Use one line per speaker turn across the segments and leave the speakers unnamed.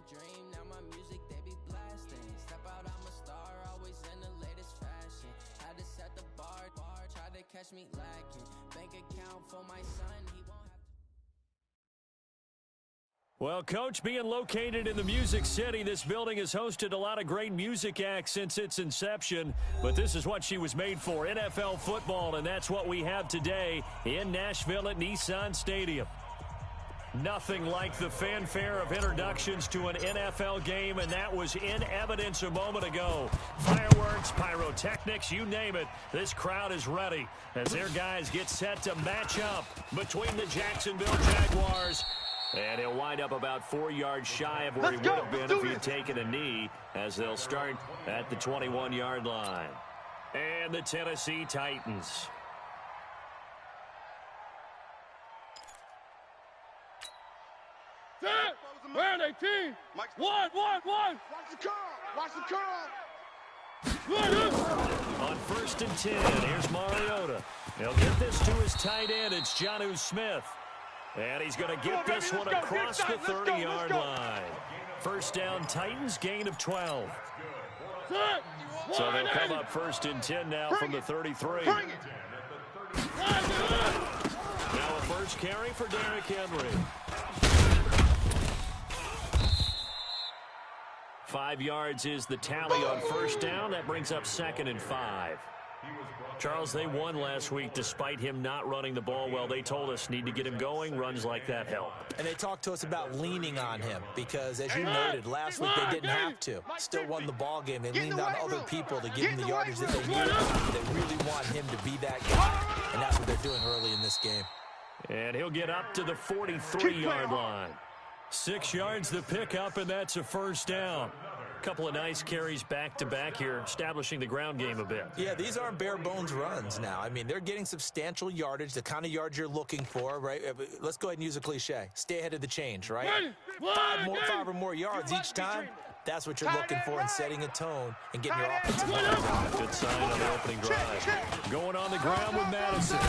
dream, now my music they be blasting. Step out, I'm a star, always in the latest fashion. Had to set the bar, try to catch me lacking. Bank account for my son, he won't have to.
Well, Coach, being located in the Music City, this building has hosted a lot of great music acts since its inception. But this is what she was made for, NFL football, and that's what we have today in Nashville at Nissan Stadium. Nothing like the fanfare of introductions to an NFL game, and that was in evidence a moment ago. Fireworks, pyrotechnics, you name it. This crowd is ready as their guys get set to match up between the Jacksonville Jaguars. And he'll wind up about 4 yards shy of where he would have been if he had taken a knee, as they'll start at the 21-yard line. And the Tennessee Titans.
Set! Round 18! One! Watch the curl!
On 1st and 10, here's Mariota. He'll get this to his tight end. It's Jonnu Smith. And he's going to get this one across the 30-yard line. First down, Titans, gain of 12. So they'll come up 1st and 10 now from the 33. Now a first carry for Derrick Henry. 5 yards is the tally on first down. That brings up 2nd and 5. Charles, they won last week despite him not running the ball well. They told us need to get him going. Runs like that help.
And they talked to us about leaning on him because, as you noted, last week they didn't have to. Still won the ball game. They leaned on other people to give him the yardage that they needed. They really want him to be that guy, and that's what they're doing early in this game.
And he'll get up to the 43-yard line. 6 yards the pickup, and that's a first down. Couple of nice carries back-to-back here, establishing the ground game a bit.
Yeah, these aren't bare-bones runs now. I mean, they're getting substantial yardage, the kind of yards you're looking for, right? Let's go ahead and use a cliche. Stay ahead of the change, right? 5 or more yards each time. That's what you're looking for in setting a tone and getting your offensive line.
Good sign on the opening drive. Going on the ground with Madison.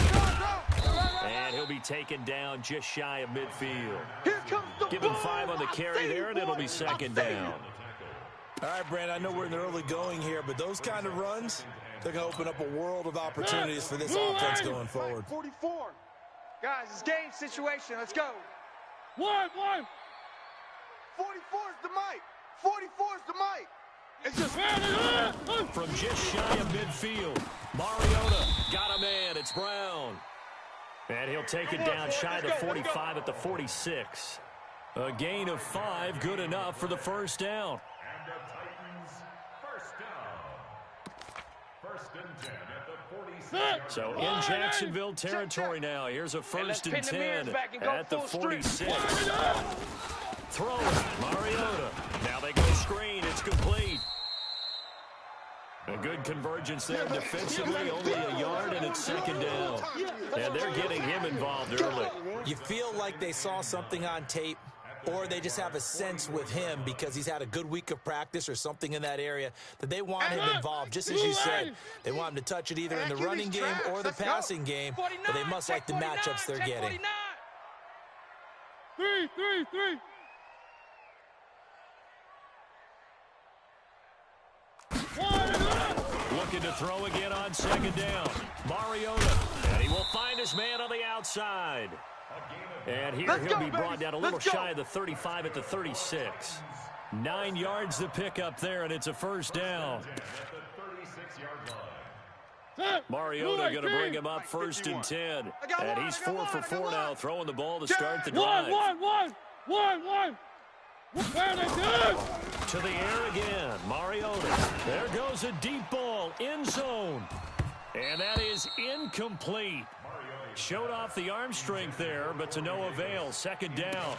And he'll be taken down just shy of midfield. Give him 5 on the carry there, and it'll be 2nd down.
All right, Brandon, I know we're in the early going here, but those kind of runs, they're going to open up a world of opportunities for this offense going forward.
44. Guys, it's game situation. Let's go. One. 44 is the mic. 44 is the mic. It's just
from just shy of midfield. Mariota got a man. It's Brown. And he'll take it down shy of the 45 at the 46. A gain of 5, good enough for the first down.
And the Titans first down. 1st and 10 at the 46.
So in Jacksonville territory now. Here's a 1st and 10 at the 46. Throw it, Mariota. Now they go screen. It's complete. A good convergence there defensively, only a yard, and it's 2nd down. And they're getting him involved early.
You feel like they saw something on tape, or they just have a sense with him because he's had a good week of practice or something in that area that they want him involved. Just as you said, they want him to touch it either in the running game or the passing game, but they must like the matchups they're getting.
3.
Looking to throw again on 2nd down. Mariota, and he will find his man on the outside. And here he'll be brought down a little shy of the 35 at the 36. 9 yards to pick up there, and it's a first down. Mariota going to bring him up 1st and 10. And he's 4 for 4 now, throwing the ball to start the drive.
One.
To the air again, Mariota. There goes a deep ball, end zone. And that is incomplete. Showed off the arm strength there, but to no avail. 2nd down.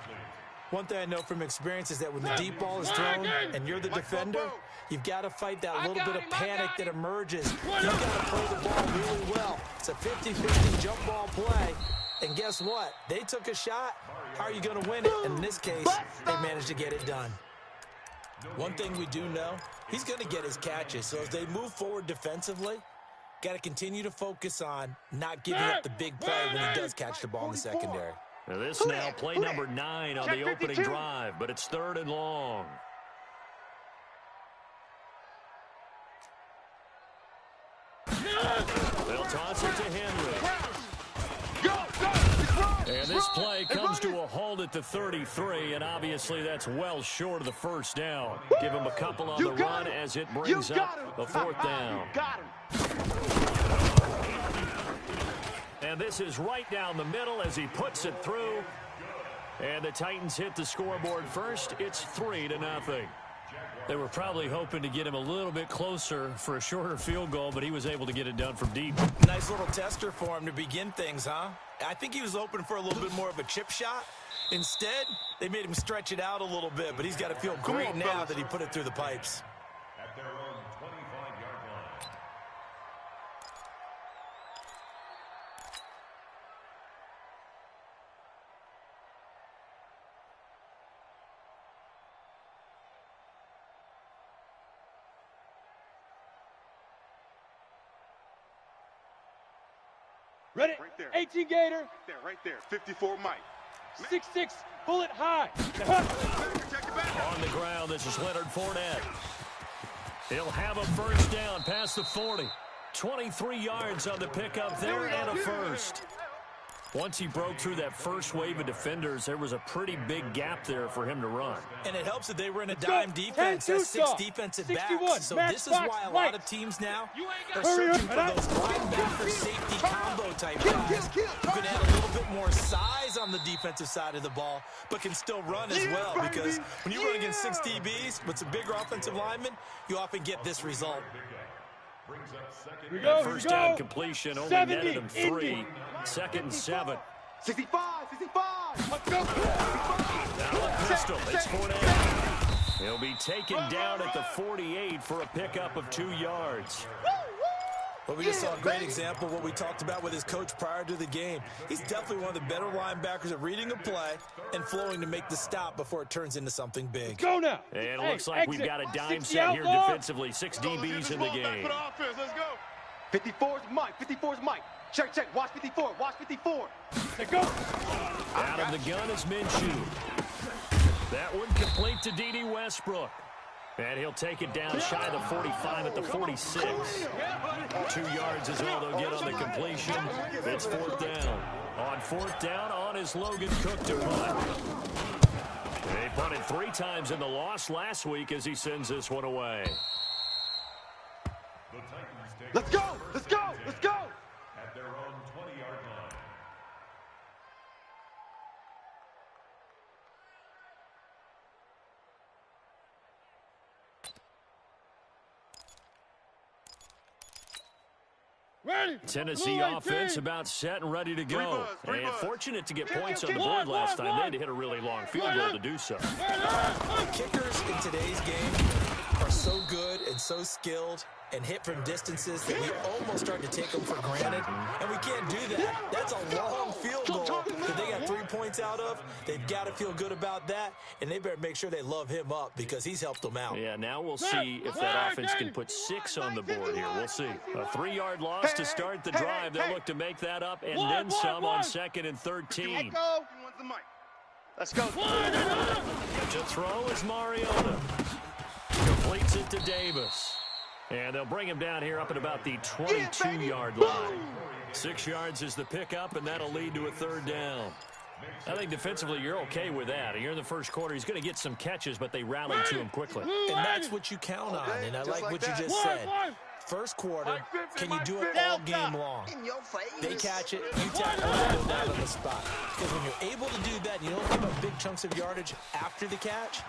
One thing I know from experience is that when the deep ball is thrown and you're the defender, you've got to fight that little bit of panic that emerges. You've got to play the ball really well. It's a 50-50 jump ball play. And guess what? They took a shot. How are you going to win it? And in this case, they managed to get it done. One thing we do know, he's going to get his catches. So as they move forward defensively, got to continue to focus on not giving up the big play when he does catch the ball in the secondary.
Now this now play number 9 on the opening drive, but it's 3rd and long. They'll toss it to Henry. And this play comes to a halt at the 33, and obviously that's well short of the first down. Give him a couple on the run as it brings up the 4th down. And this is right down the middle as he puts it through. And the Titans hit the scoreboard first. It's 3-0. They were probably hoping to get him a little bit closer for a shorter field goal, but he was able to get it done from deep.
Nice little tester for him to begin things, huh? I think he was hoping for a little bit more of a chip shot. Instead, they made him stretch it out a little bit, but he's got to feel great now that he put it through the pipes.
At their own 25-yard line.
Ready?
Right there.
18 Gator.
Right there. 54 Mike.
6'6", bullet high.
On the ground, this is Leonard Fournette. He'll have a first down past the 40. 23 yards on the pickup there and a first. Once he broke through that first wave of defenders, there was a pretty big gap there for him to run.
And it helps that they were in a dime defense. That's 6 defensive backs. So this is why a lot of teams now are searching for those linebacker safety combo type guys who can add a little bit more size on the defensive side of the ball, but can still run as well. Because when you run against 6 DBs with some bigger offensive linemen, you often get this result.
That first down completion only netted him 3. 2nd and 7.
65. Let's go.
Now a pistol. It's Fournette. He'll be taken down at the 48 for a pickup of 2 yards.
Well, we just saw a great example of what we talked about with his coach prior to the game. He's definitely one of the better linebackers at reading a play and flowing to make the stop before it turns into something big.
Go now.
And it looks like we've got a dime set here defensively. 6 DBs in the game.
Let's go.
54's Mike. 54's Mike. Check. Watch 54. Watch 54. Let's go.
Out of the gun is Minshew. That one complete to D.D. Westbrook. And he'll take it down shy of the 45 at the 46. 2 yards is all they'll get on the completion. It's 4th down. On 4th down, on is Logan Cook to punt. They punted 3 times in the loss last week as he sends this one away.
Let's go.
At their own 20-yard line.
Ready.
Tennessee offense about set and ready to go. And fortunate to get points on the board last time. They had to hit a really long field goal to do so.
The kickers in today's game are so good and so skilled and hit from distances that we almost start to take them for granted. And we can't do that. That's a long field goal that they got 3 points out of. They've got to feel good about that, and they better make sure they love him up because he's helped them out.
Yeah, now we'll see if that offense can put 6 on the board here. We'll see. A 3-yard loss to start the drive. They'll look to make that up and then some on 2nd and 13.
Let's go.
To throw is Mariota. Completes it to Davis. And they'll bring him down here up at about the 22-yard line. 6 yards is the pickup, and that'll lead to a 3rd down. I think defensively you're okay with that. Here in the first quarter, he's going to get some catches, but they rallied to him quickly.
And that's what you count on, and I like what you just said. First quarter, can you do it all game long? They catch it, you tackle it, go down on the spot. Because when you're able to do that, you don't give up big chunks of yardage after the catch.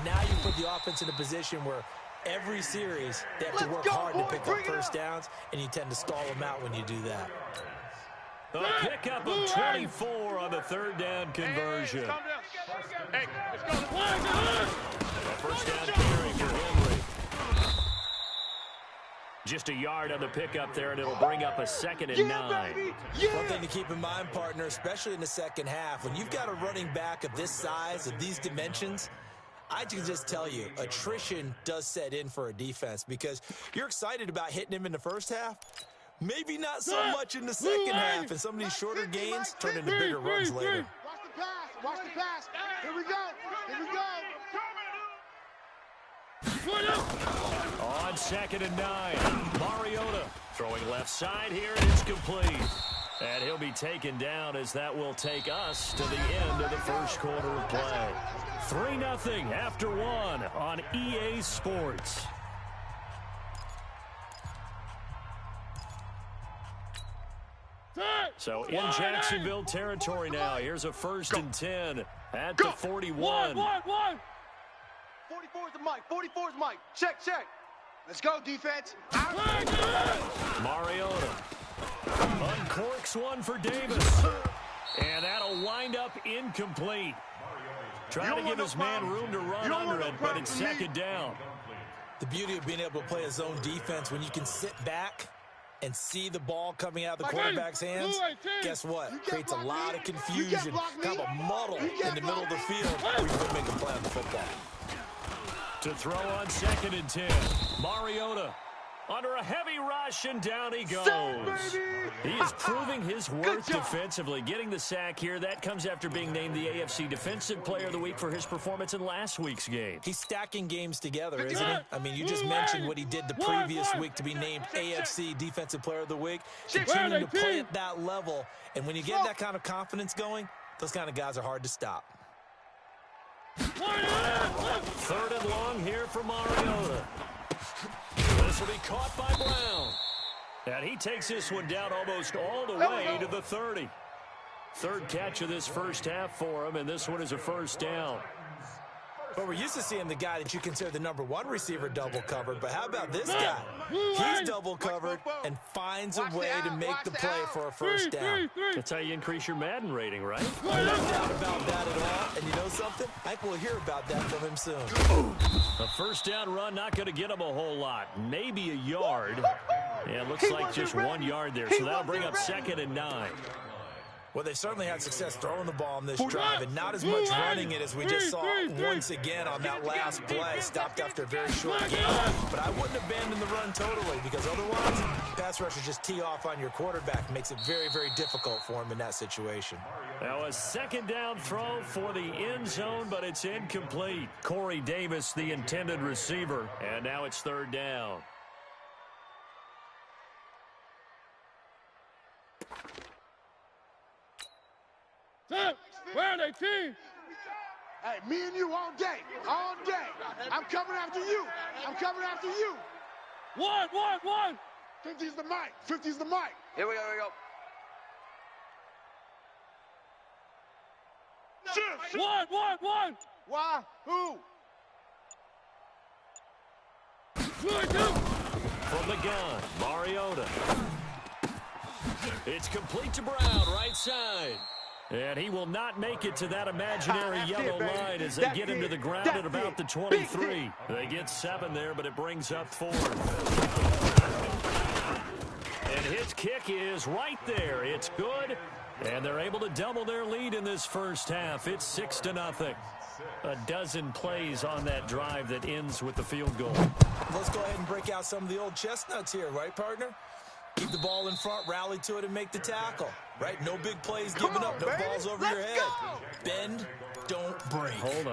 Now you put the offense in a position where every series, they have to work hard to pick up first downs, and you tend to stall them out when you do that.
A pickup of 24 on the 3rd down conversion.
Hey, let's go.
A first down carry for Henry. Just a yard on the pickup there, and it'll bring up a 2nd and 9.
One thing to keep in mind, partner, especially in the second half, when you've got a running back of this size, of these dimensions, I can just tell you, attrition does set in for a defense because you're excited about hitting him in the first half. Maybe not so much in the second half, and some of these shorter gains turn into bigger runs later.
pass. Watch the pass. Here we go. Here we go.
On 2nd and 9, Mariota throwing left side here, and it's complete. And he'll be taken down as that will take us to the end of the first quarter of play. 3-0 after 1 on EA Sports. So in Jacksonville territory now. Here's a 1st and 10 at the 41.
44's the mic. 44's mic. Check, check.
Let's go, defense.
Mariota uncorks one for Davis. And that'll wind up incomplete. Trying to give his man room to run under it, but it's 2nd down.
The beauty of being able to play a zone defense when you can sit back and see the ball coming out of the quarterback's hands, guess what? Creates a lot of confusion, kind of a muddle in the middle of the field where you can make a play on the football.
To throw on 2nd and 10, Mariota under a heavy rush, and down he goes. He is proving his worth defensively, getting the sack here. That comes after being named the AFC Defensive Player of the Week for his performance in last week's game.
He's stacking games together, isn't he? I mean, you just mentioned what he did the previous week to be named AFC Defensive Player of the Week. Continuing to play at that level, and when you get that kind of confidence going, those kind of guys are hard to stop.
3rd and long here for Mariota. This will be caught by Brown. And he takes this one down almost all the way to the 30. 3rd catch of this first half for him, and this one is a 1st down.
But we're used to seeing the guy that you consider the #1 receiver double covered. But how about this guy? He's double covered and finds a way to make the play for a 1st down.
That's how you increase your Madden rating, right?
No doubt about that at all. And you know something? I think we'll hear about that from him soon.
A 1st down run, not going to get him a whole lot. Maybe a yard. Yeah, it looks like just 1 yard there. So that'll bring up 2nd and 9.
Well, they've certainly had success throwing the ball on this drive, and not as much running it as we just saw once again on that last play. Stopped after a very short game. But I wouldn't abandon the run totally, because otherwise, pass rushers just tee off on your quarterback. Makes it very, very difficult for him in that situation.
Now a 2nd down throw for the end zone, but it's incomplete. Corey Davis, the intended receiver, and now it's 3rd down.
Where are they, team?
Hey, me and you all day. All day. I'm coming after you. I'm coming after you.
One.
50's the mic. 50's the mic.
Here we go, here we go.
One.
Why? Who?
From the gun, Mariota. It's complete to Brown, right side. And he will not make it to that imaginary yellow line as they get him to the ground at about the 23. They get 7 there, but it brings up 4. And his kick is right there. It's good. And they're able to double their lead in this first half. It's 6-0. A dozen plays on that drive that ends with the field goal.
Let's go ahead and break out some of the old chestnuts here, right, partner? Keep the ball in front, rally to it, and make the tackle. Right? No big plays given up, no balls over your head. Bend, don't break.
Hold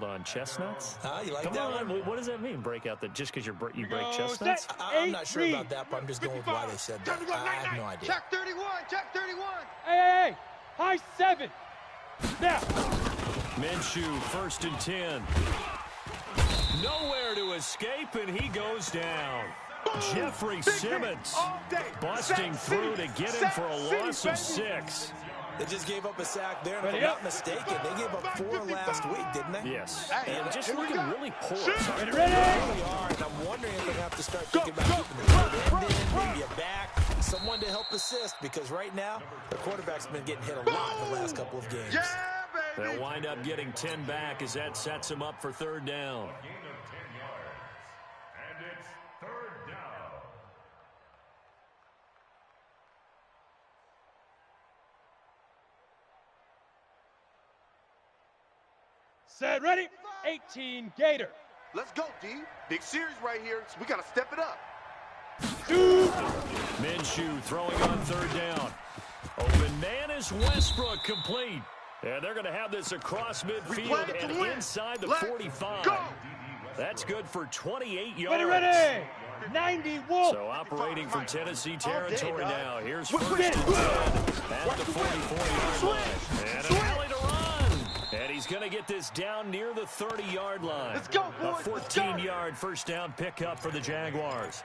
on. Chestnuts?
You like
Come
that
on.
one?
What does that mean, break out? Just because you break chestnuts?
I'm not sure about that, but I'm just going with why they said that. I have no idea.
Check 31. Check 31.
Hey. High 7. Now.
Minshew, 1st and 10. Nowhere to escape, and he goes down. Jeffrey Simmons busting through to get him for a loss of 6.
They just gave up a sack there, and if I'm not mistaken, they gave up 4 last week, didn't they?
Yes. And just looking really poor.
They really are, and I'm wondering if they're going to have to start thinking about keeping the tight end in, maybe a back, someone to help assist, because right now, the quarterback's been getting hit a lot in the last couple of games.
They'll wind up getting 10 back as that sets him up for 3rd down.
Set, ready, 18, Gator.
Let's go, D. Big series right here, so we got to step it up.
Minshew throwing on 3rd down. Open man is Westbrook, complete. And they're going to have this across midfield and inside the 45.
Go.
That's good for 28 yards.
Ready. 91.
So operating from Tennessee territory now. Here's first and 10 at the 44-yard line. And an alley to run. And he's going to get this down near the 30-yard line.
Let's go, boys.
A 14-yard first down pickup for the Jaguars.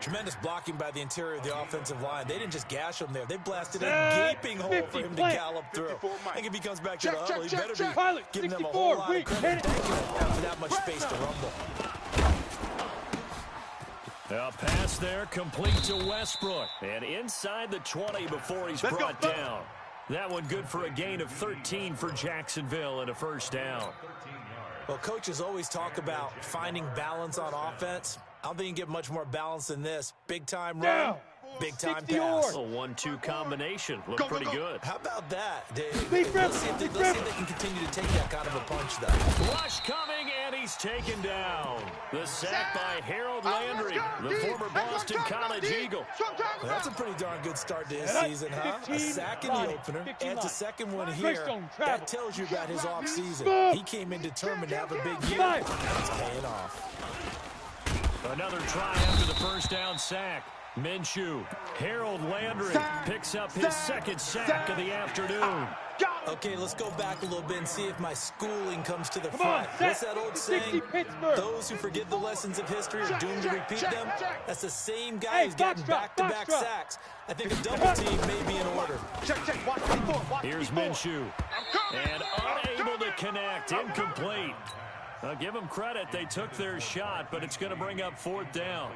Tremendous blocking by the interior of the offensive line. They didn't just gash him there. They blasted a gaping hole for him to gallop through. I think if he comes back to the huddle, he better be giving them a whole lot of credit. Thanking them for that much space to rumble.
A pass there complete to Westbrook. And inside the 20 before he's brought down. That one good for a gain of 13 for Jacksonville and a first down.
Well, coaches always talk about finding balance on offense. I don't think you can get much more balance than this. Big-time run, big-time pass.
A 1-2 combination. Looked pretty good.
How about that? Let's see if they can continue to take that kind of a punch, though.
Rush coming, and he's taken down. The sack by Harold Landry, the former Boston College Eagle.
Well, that's a pretty darn good start to his season, huh? A sack in the opener, adds a second one here. That tells you about his offseason. He came in determined to have a big year, and it's paying off.
Another try after the first down sack. Minshew, Harold Landry picks up his second sack of the afternoon.
Okay, let's go back a little bit and see if my schooling comes to the front. What's that old saying? Those who forget the lessons of history are doomed to repeat them. That's the same guy who's getting back-to-back sacks. I think a double team may be in order.
Here's Minshew. And unable to connect. Incomplete. I'll give them credit. They took their shot, but it's going to bring up fourth down.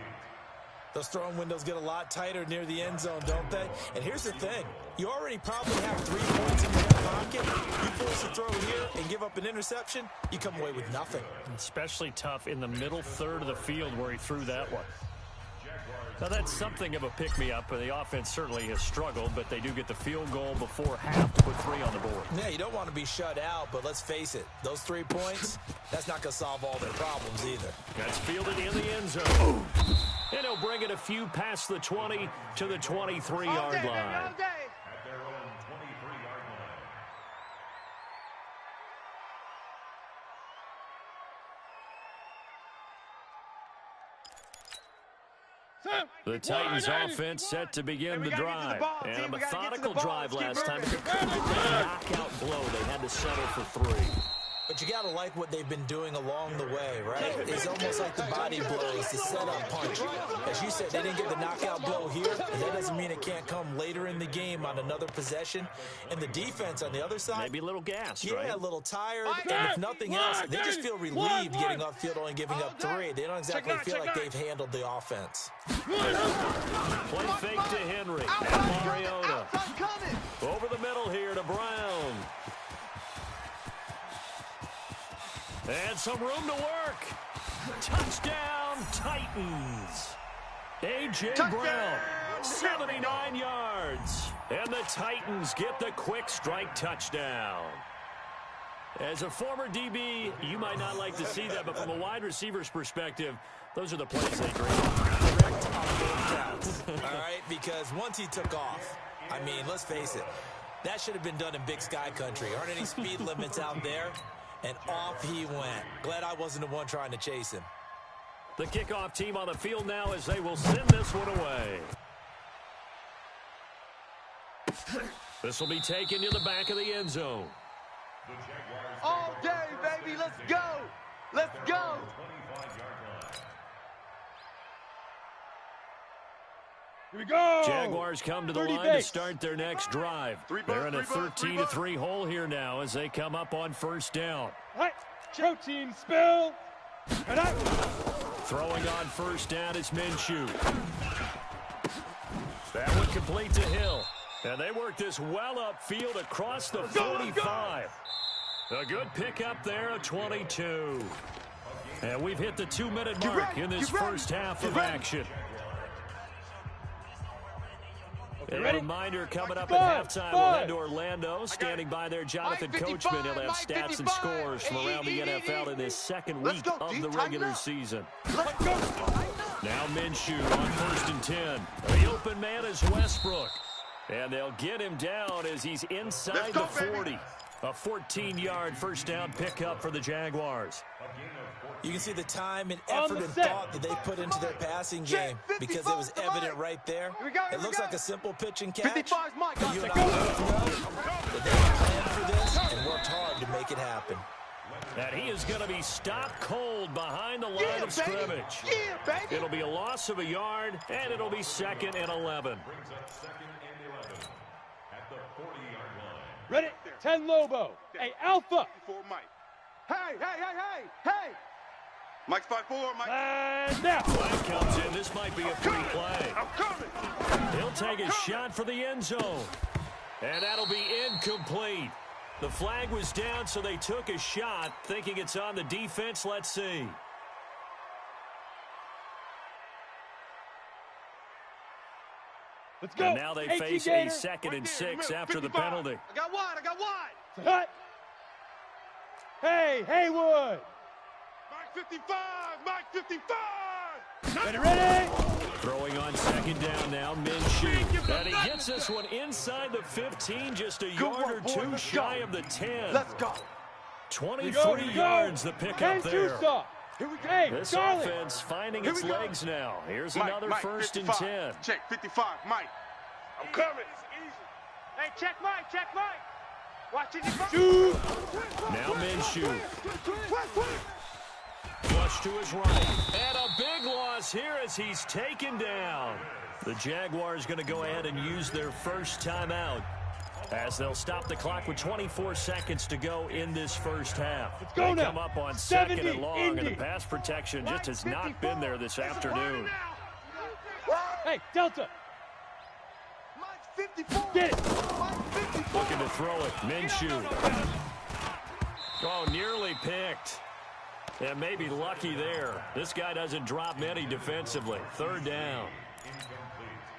Those throwing windows get a lot tighter near the end zone, don't they? And here's the thing. You already probably have 3 points in your pocket. You force a throw here and give up an interception, you come away with nothing.
Especially tough in the middle third of the field where he threw that one. Now, that's something of a pick-me-up. The offense certainly has struggled, but they do get the field goal before half to put 3 on the board.
Yeah, you don't want to be shut out, but let's face it. Those 3 points, that's not going to solve all their problems either.
That's fielded in the end zone. And he'll bring it a few past the 20 to the 23-yard line. The Titans offense set to begin the drive. And a methodical drive last time. But they couldn't get that knockout blow. They had to settle for 3.
But you got to like what they've been doing along the way, right? It's almost like the body blows, the setup punch. As you said, they didn't get the knockout blow here. That doesn't mean it can't come later in the game on another possession. And the defense on the other side.
Maybe a little gassed,
right? Yeah, a little tired. And if nothing else, they just feel relieved getting upfield, only giving up 3. They don't exactly feel like they've handled the offense.
Play fake to Henry. And Mariota. Over the middle here to Brown. And some room to work. Touchdown, Titans. A.J. Brown, 79 yards. And the Titans get the quick strike touchdown. As a former DB, you might not like to see that, but from a wide receiver's perspective, those are the plays they dream.
Correct on both counts. All right, because once he took off, I mean, let's face it, that should have been done in Big Sky Country. Aren't any speed limits out there? And off he went. Glad I wasn't the one trying to chase him.
The kickoff team on the field now as they will send this one away. This will be taken to the back of the end zone.
All day, baby. Let's go. Let's go.
Here we go.
Jaguars come to the line to start their next drive. They're in a 13-3 hole here now as they come up on first down.
Protein spill.
Throwing on first down is Minshew. That one complete to Hill. And they work this well upfield across the 45. A good pickup there at 22. And we've hit the 2-minute mark in this first half of action. A reminder coming up at halftime, we'll head to Orlando. Standing by there, Jonathan Coachman. He'll have stats and scores from around the NFL in this second week of the regular season. Now Minshew on 1st and 10. The open man is Westbrook. And they'll get him down as he's inside the 40. A 14-yard first down pickup for the Jaguars.
You can see the time and effort and thought that they put into their passing game because it was evident right there. It looks like a simple pitch and catch. But you and I both know that they planned for this and worked hard to make it happen.
And he is going to be stopped cold behind the line of scrimmage. It'll be a loss of a yard, and it'll be 2nd and 11.
Ready? 10 Lobo. Hey, Alpha.
Hey! Mike's 5-4, Mike.
And now.
Flag comes in. This might be a free play.
I'm coming.
He'll take a shot for the end zone. And that'll be incomplete. The flag was down, so they took a shot, thinking it's on the defense. Let's see.
Let's go.
And now they face a 2nd and 6 after the penalty.
I got wide.
Hut. Hey, Haywood.
Mike 55.
Ready?
Throwing on 2nd down now, Minshew. And he gets this one inside the 15, just a yard or two shy of the 10.
Let's go.
23 yards the pickup there.
Hey,
This
Charlie.
offense finding its legs now. Here's another
Mike,
1st and
55.
10.
Check 55, Mike. I'm coming.
Hey, check Mike. Watch it.
Shoot.
Now Minshew. Flush to his right. And a big loss here as he's taken down. The Jaguars going to go ahead and use their first timeout as they'll stop the clock with 24 seconds to go in this first half.
Let's go
they
now.
come up on 2nd
70,
and long,
Indy.
and the pass protection just has not been there this afternoon.
Hey, Delta.
Mike 54.
Get it.
Looking to throw it. Minshew. Oh, nearly picked. And maybe lucky there. This guy doesn't drop many defensively. 3rd down.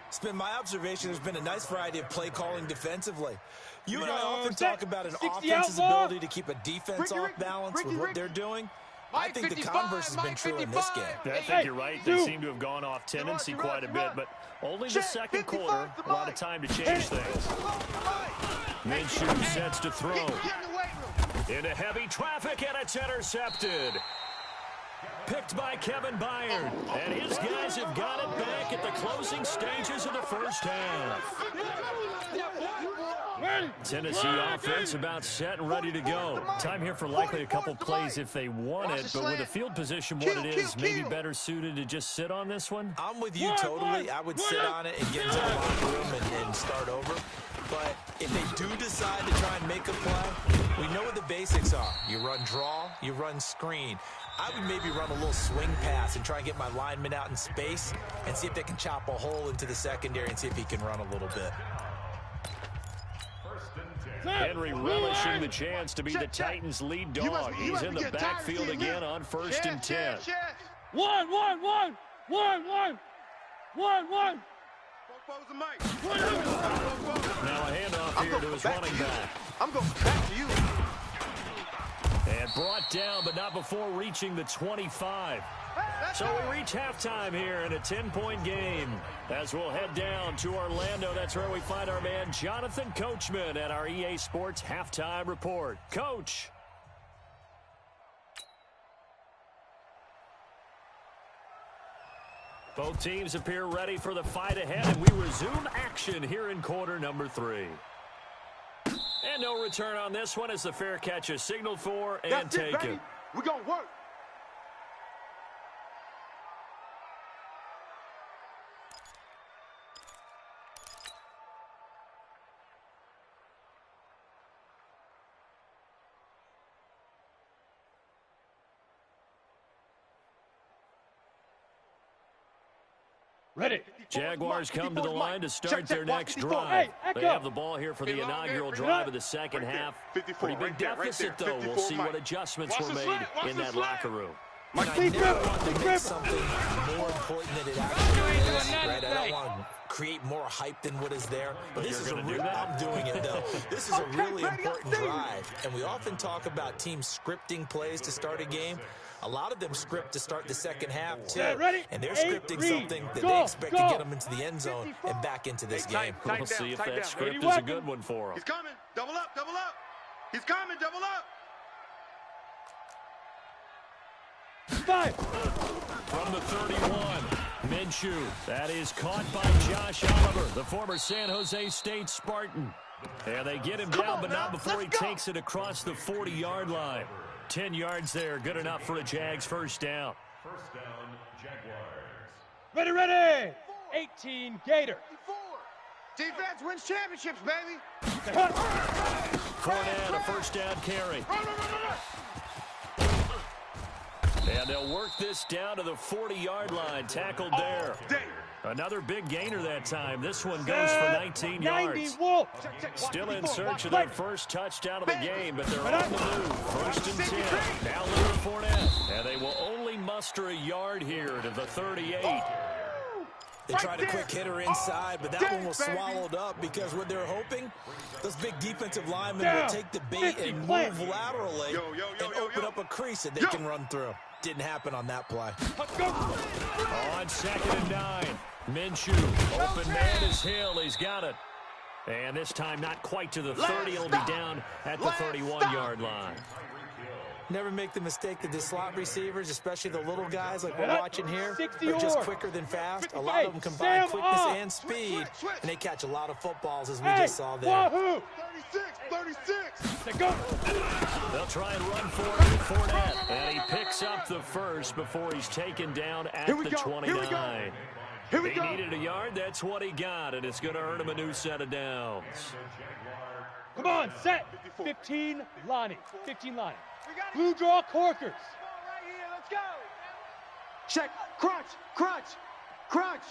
It's been my observation there's been a nice variety of play calling defensively. You and I often talk about an
60
offense's
outlaw.
ability to keep a defense off balance with what they're doing. I think the converse has been true in this game.
I think you're right. They seem to have gone off tendency quite a bit, but only the 2nd quarter. A lot of time to change things. Minshew sets to throw. Into heavy traffic, and it's intercepted. Picked by Kevin Byard. And his guys have got it back at the closing stages of the first half. Tennessee offense about set and ready to go. Time here for likely a couple plays if they want it, but with the field position what it is, maybe better suited to just sit on this one?
I'm with you totally. I would sit on it and get into the locker room and start over. But if they do decide to try and make a play, we know what the basics are. You run draw, you run screen. I would maybe run a little swing pass and try and get my lineman out in space and see if they can chop a hole into the secondary and see if he can run a little bit.
Henry relishing the chance to be the Titans' lead dog. He's in the backfield again on 1st and 10.
One.
Now a handoff here to his running back.
I'm going back to you.
And brought down, but not before reaching the 25. So we reach halftime here in a 10-point game. As we'll head down to Orlando, that's where we find our man Jonathan Coachman at our EA Sports Halftime Report. Coach. Both teams appear ready for the fight ahead, and we resume action here in quarter number 3. And no return on this one as the fair catch is signaled for and taken.
We're going to work.
Ready.
Jaguars come to the line to start their next drive. They have the ball here for the inaugural drive of the second half. Pretty big deficit, though. We'll see what adjustments were made in that locker room.
I never want to make something more important than it actually is, right? I don't want to create more hype than what is there. But this is a real, I'm doing it, though. This is a really important drive. And we often talk about teams scripting plays to start a game. A lot of them script to start the second half, too. And they're scripting something that they expect to get them into the end zone and back into this game.
We'll see if that script is a good one for them.
He's coming. Double up, double up.
He's coming, double up.
5.
From the 31, Minshew. That is caught by Josh Oliver, the former San Jose State Spartan. And they get him down, but not before he takes it across the 40-yard line. 10 yards there, good enough for a Jags first down.
First down, Jaguars.
Ready, ready. 18, Gator.
Defense wins championships, baby.
Fournette, a first down carry. And they'll work this down to the 40-yard line. Tackled there. Another big gainer that time. This one goes for 19 yards. Still in search of their first touchdown of the game, but they're on the move. First and 10. Now Leonard Fournette. And they will only muster a yard here to the 38.
They tried a quick hitter inside, but that one was swallowed up because what they're hoping, those big defensive linemen will take the bait and move laterally and open up a crease that they can run through. Didn't happen on that play.
On 2nd and 9, Minshew. Open man is Hill. He's got it. And this time not quite to the 30. He'll be down at the 31-yard line.
Never make the mistake that the slot receivers, especially the little guys like we're watching here, are just quicker than fast. A lot of them combine quickness and speed, and they catch a lot of footballs, as we just saw there.
36.
They'll try and run for it with Fournette, and he picks up the first before he's taken down at the 29. He needed a yard. That's what he got, and it's going to earn him a new set of downs.
Come on, set. 15, Lonnie. 15, Lonnie. Blue draw corkers.
Right here, let's go.
Check, crunch, crunch, crunch.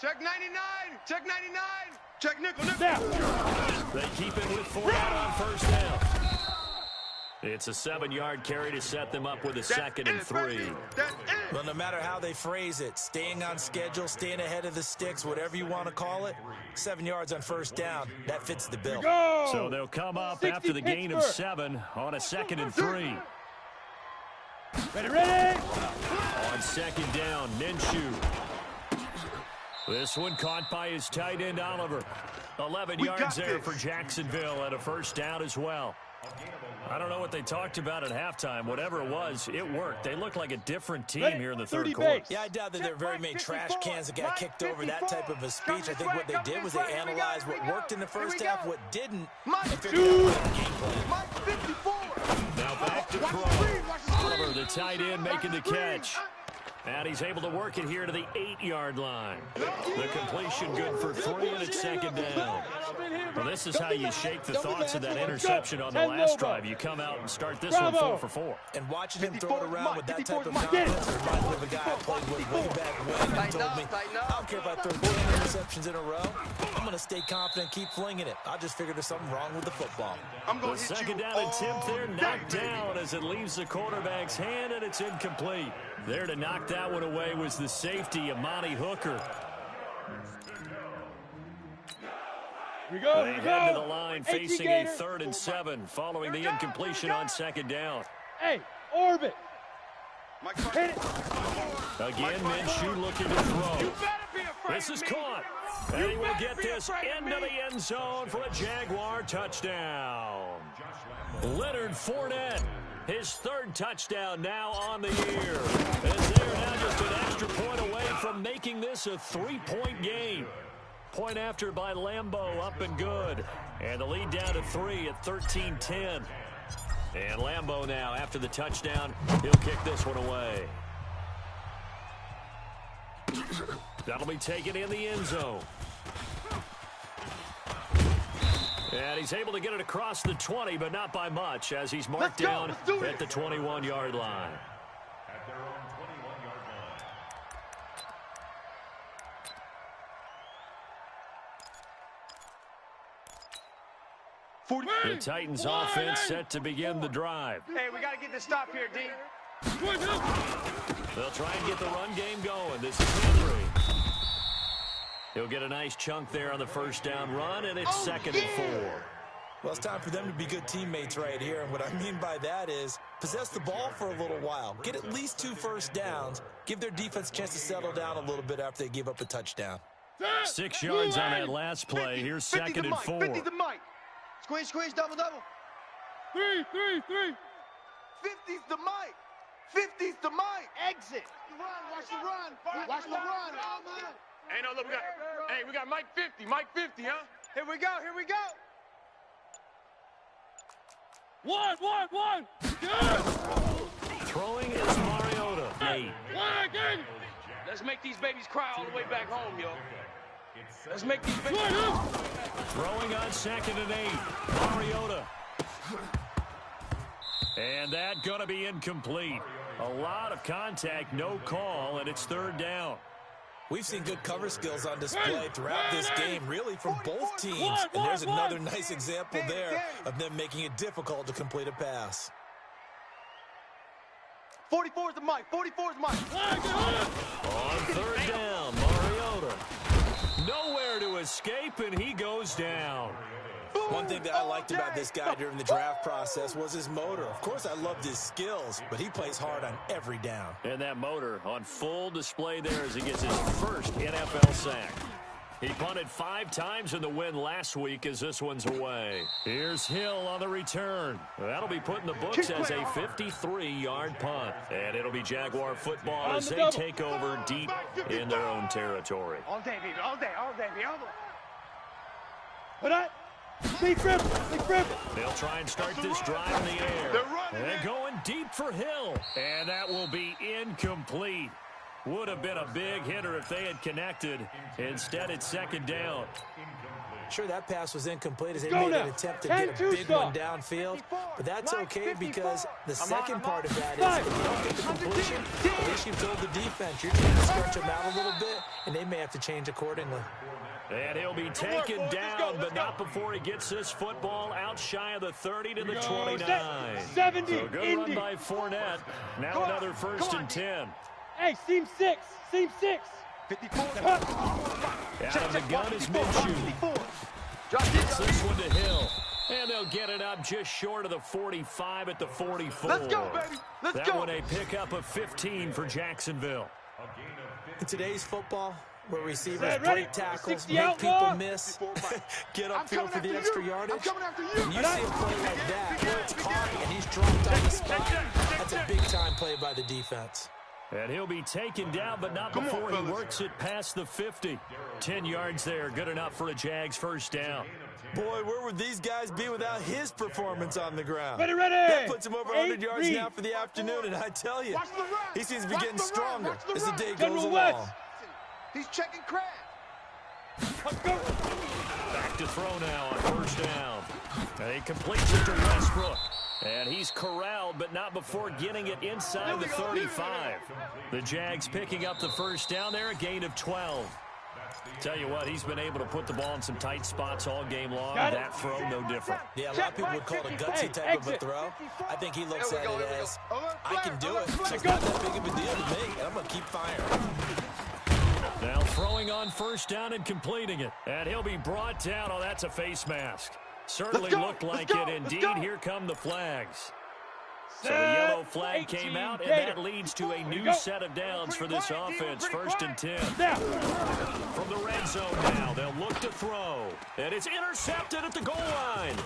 Check 99. Check 99. Check nickel, nickel.
Now.
They keep it with Fournette on first down. It's a 7-yard carry to set them up with a 2nd and 3.
Well, no matter how they phrase it, staying on schedule, staying ahead of the sticks, whatever you want to call it, 7 yards on first down, that fits the bill.
So they'll come up after the gain of 7 on a 2nd and 3.
Ready, ready.
On 2nd down, Minshew. This one caught by his tight end, Oliver. 11 yards there for Jacksonville and a first down as well. I don't know what they talked about at halftime. Whatever it was, it worked. They look like a different team here in the third quarter.
Yeah, I doubt that there are very many trash cans that got kicked over that type of a speech. I think what they did was they analyzed what worked in the first half, what didn't, and figured out what the game plan.
Now back to Crow. Oliver, the tight end, making the catch. And he's able to work it here to the 8-yard line. The completion good for 3, and it's 2nd down. Well, this is how you shake the thoughts of that interception on the last drive. You come out and start this one 4 for 4.
And watching him throw it around with that type of confidence reminds me of a guy I played with way back when who told me, I don't care if I throw 10 interceptions in a row, I'm going to stay confident, keep flinging it. I just figured there's something wrong with the football.
The 2nd down attempt there knocked down as it leaves the quarterback's hand, and it's incomplete. There to knock that one away was the safety, Amani Hooker.
Here we go,
They head to the line facing a 3rd and 7 following the incompletion on 2nd down.
Hey, orbit.
Hit it.
Again, Minshew looking to throw. This is caught. And he will get this into the end zone for a Jaguar touchdown. Leonard Fournette, his 3rd touchdown now on the year. As they're now just an extra point away from making this a 3-point game. Point after by Lambeau, up and good. And the lead down to 3 at 13-10. And Lambeau now, after the touchdown, he'll kick this one away. That'll be taken in the end zone. And he's able to get it across the 20, but not by much, as he's marked down at the 21-yard line.
At their own 21-yard line.
The Titans offense set to begin the drive.
Hey, we got to get this stop here, D.
They'll try and get the run game going. This is Henry. He'll get a nice chunk there on the first down run, and it's 2nd and 4.
Well, it's time for them to be good teammates right here. And what I mean by that is possess the ball for a little while. Get at least 2 first downs. Give their defense a chance to settle down a little bit after they give up a touchdown.
6 yards on that last play. Here's 2nd and 4.
50 to Mike. Squeeze, squeeze, double, double.
Three.
50's the mic. 50's the mic. Exit. Watch the run. Watch the run.
Hey, no, look, we got Mike 50. Mike 50, huh? Here we go.
One. Yeah.
Throwing is Mariota. 8.
One again.
Let's make these babies cry all the way back home, yo. Let's make these babies
Throwing on 2nd and 8. Mariota. And that going to be incomplete. A lot of contact, no call, and it's 3rd down.
We've seen good cover skills on display throughout this game, really from both teams. And there's another nice example there of them making it difficult to complete a pass.
44 is the mic. 44 is the mic.
On 3rd down, Mariota. Nowhere to escape, and he goes down.
One thing that I liked about this guy during the draft process was his motor. Of course, I loved his skills, but he plays hard on every down.
And that motor on full display there as he gets his first NFL sack. He punted 5 times in the win last week as this one's away. Here's Hill on the return. That'll be put in the books as a 53-yard punt. And it'll be Jaguar football as they take over deep in their own territory.
All day, baby. All day.
Put up. Big rip.
They'll try and start this drive in the air. They're going deep for Hill. And that will be incomplete. Would have been a big hitter if they had connected. Instead, it's 2nd down.
Sure, that pass was incomplete as they made an attempt to get a big one downfield. But that's okay because the second part of that is if you don't get the completion, at least you've told the defense you're trying to stretch them out a little bit, and they may have to change accordingly.
And he'll be taken down, but not before he gets this football out shy of the 30 to the 29.
70.
So good run by Fournette. Now another 1st and 10.
Hey, seam 6.
54.
Out of the gun is Minshew. Gets this one to Hill. And they'll get it up just short of the 45 at the 44.
Let's go, baby. Let's
that
go.
one a pickup of 15 for Jacksonville.
In today's football, where receivers break tackles,
60
make people
outlaw.
miss, get upfield for the extra yardage. When you see a play like that, where it's caught and he's dropped on the spot, that's a big-time play by the defense.
And he'll be taken down, but not before he works it past the 50. 10 yards there, good enough for a Jags 1st down.
Boy, where would these guys be without his performance on the ground?
Ready.
That puts him over 100 yards now for the afternoon, and I tell you, he seems to be getting stronger as the day goes along.
He's checking crab.
Back to throw now on 1st down. And he completes it to Westbrook. And he's corralled, but not before getting it inside the 35. The Jags picking up the 1st down there, a gain of 12. Tell you what, he's been able to put the ball in some tight spots all game long. That throw, no different.
Yeah, a lot of people would call it a gutsy type of a throw. I think he looks at it as, I can do it. It's not that big of a deal to me, and I'm going to keep firing.
Now throwing on 1st down and completing it. And he'll be brought down. Oh, that's a face mask. Certainly looked like it. Indeed, here come the flags. So the yellow flag came out, and that leads to a new set of downs for this offense. 1st and 10. From the red zone now, they'll look to throw. And it's intercepted at the goal line.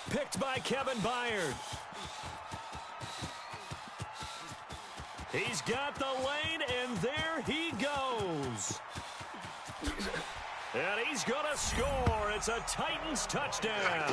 Picked by Kevin Byard. He's got the lane, and there he goes. And he's going to score. It's a Titans touchdown.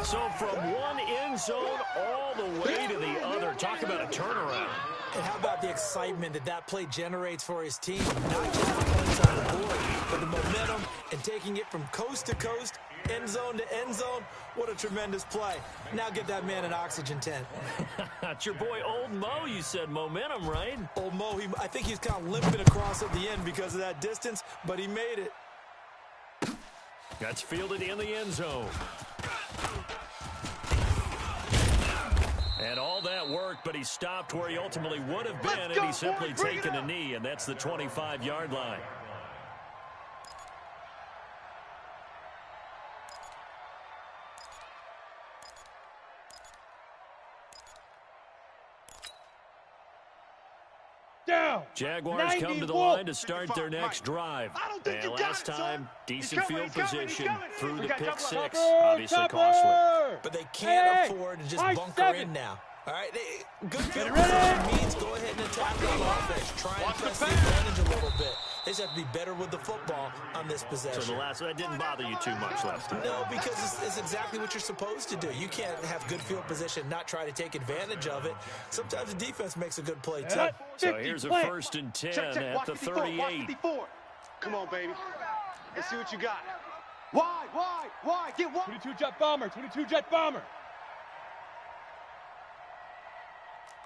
So from one end zone all the way to the other. Talk about a turnaround.
And how about the excitement that play generates for his team? Not just the points on the board, but the momentum and taking it from coast to coast, end zone to end zone. What a tremendous play. Now get that man an oxygen tent.
It's your boy Old Mo, you said. Momentum, right?
Old Mo, I think he's kind of limping across at the end because of that distance, but he made it.
That's fielded in the end zone. And all that worked, but he stopped where he ultimately would have been, and he's simply taken a knee, and that's the 25-yard line.
down.
Jaguars come to the line to start their next drive. And last time, decent field position through the pick six. Obviously costly.
But they can't afford to just bunker in now. All right, good field position means go ahead and attack the offense. Try and press the advantage a little bit. They just have to be better with the football on this possession.
So that didn't bother you too much last time?
No, because it's exactly what you're supposed to do. You can't have good field position, not try to take advantage of it. Sometimes the defense makes a good play, too.
So here's a 1st and 10 at the 38.
Come on, baby. Let's see what you got. Why? Get one.
22 jet bomber, 22 jet bomber.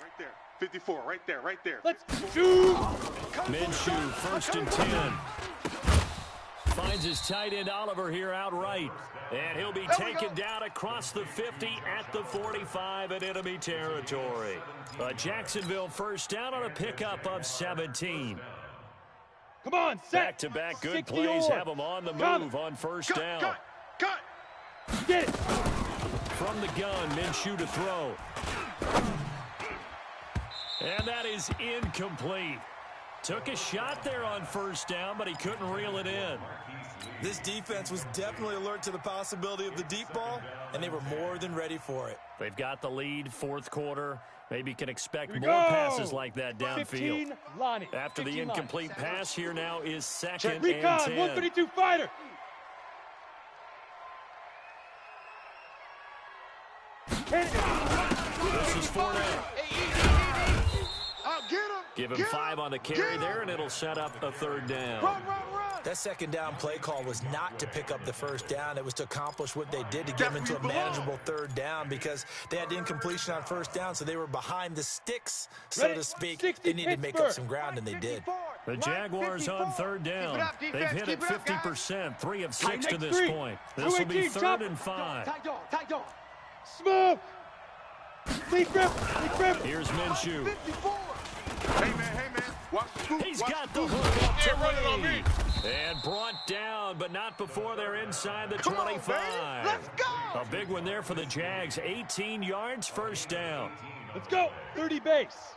Right there. 54, right there.
Let's shoot.
Minshew, 1st and 10. Finds his tight end Oliver here outright. And he'll be taken down across the 50 at the 45 in enemy territory. A Jacksonville 1st down on a pickup of 17.
Come on, set.
Back-to-back good plays have them on the move on 1st down.
Cut.
Get it.
From the gun, Minshew to throw. And that is incomplete. Took a shot there on 1st down, but he couldn't reel it in.
This defense was definitely alert to the possibility of the deep ball, and they were more than ready for it.
They've got the lead, 4th quarter. Maybe can expect more passes like that downfield. After the incomplete pass, here now is 2nd and 10.
152 fighter.
This is Fournette. Give him 5 on the carry there, and it'll set up a 3rd down.
Run.
That 2nd down play call was not to pick up the 1st down. It was to accomplish what they did to get them into a manageable 3rd down because they had incompletion on 1st down, so they were behind the sticks, so to speak. They needed to make up some ground, and they did.
The Jaguars on 3rd down. They've hit it 50%, 3 of 6 to this point. This will be 3rd and 5.
Tight dog.
Smoke. Lead grip.
Here's Minshew.
Hey, man. Watch the scoop.
He's got the hook up to lead. And brought down, but not before they're inside the 25.
Let's go.
A big one there for the Jags. 18 yards, 1st down.
Let's go. 30 base.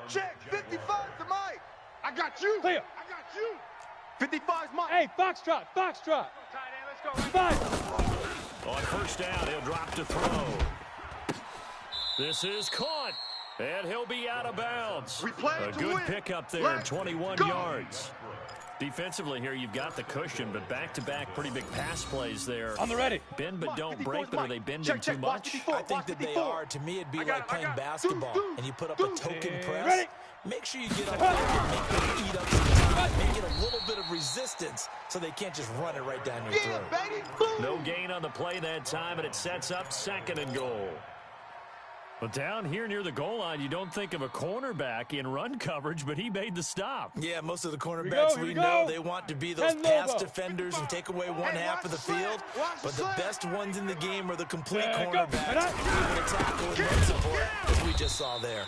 Check. 55 to Mike.
I got you.
Clear.
55's Mike.
Hey, Foxtrot.
Tight end, let's go.
5.
On 1st down, he'll drop to throw. This is caught. And he'll be out of bounds. A good pickup there, 21 yards. Defensively here, you've got the cushion, but back-to-back pretty big pass plays there.
On the ready.
Bend but don't break, but are they bending too much?
I think that they are. To me, it'd be like playing basketball, and you put up a token press. Make sure you get up there and make them eat up some time. Make it a little bit of resistance so they can't just run it right down your throat.
No gain on the play that time, and it sets up 2nd and goal. But down here near the goal line, you don't think of a cornerback in run coverage, but he made the stop.
Yeah, most of the cornerbacks we know, they want to be those pass defenders and take away one half of the field. But the best ones in the game are the complete cornerbacks, able to tackle and run support, as we just saw there.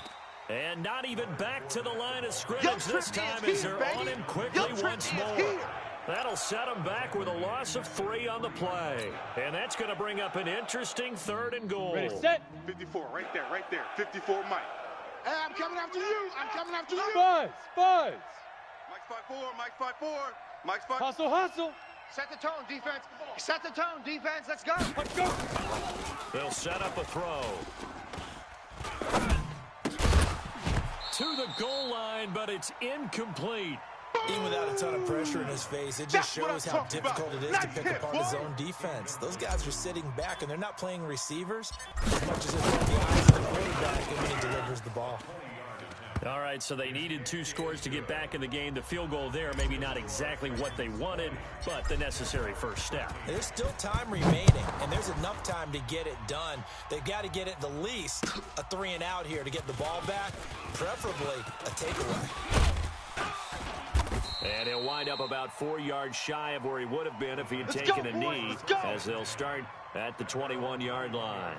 And not even back to the line of scrimmage this time as they're on him quickly once more. That'll set him back with a loss of 3 on the play. And that's going to bring up an interesting 3rd and goal.
Ready, set.
54, right there. 54 Mike. Hey, I'm coming after you.
Buzz.
Mike's 5'4. Mike's 5'4.
Hustle.
Set the tone, defense. Set the tone, defense. Let's go.
Let's go.
They'll set up a throw. To the goal line, but it's incomplete.
Even without a ton of pressure in his face, it just shows how difficult it is to pick apart his own defense. Those guys are sitting back, and they're not playing receivers as much as they're the eyes of the quarterback when he delivers the ball.
All right, so they needed 2 scores to get back in the game. The field goal there, maybe not exactly what they wanted, but the necessary first step.
There's still time remaining, and there's enough time to get it done. They've got to get at the least a 3 and out here to get the ball back, preferably a takeaway.
And he'll wind up about 4 yards shy of where he would have been if he had taken a knee, as they'll start at the 21-yard line.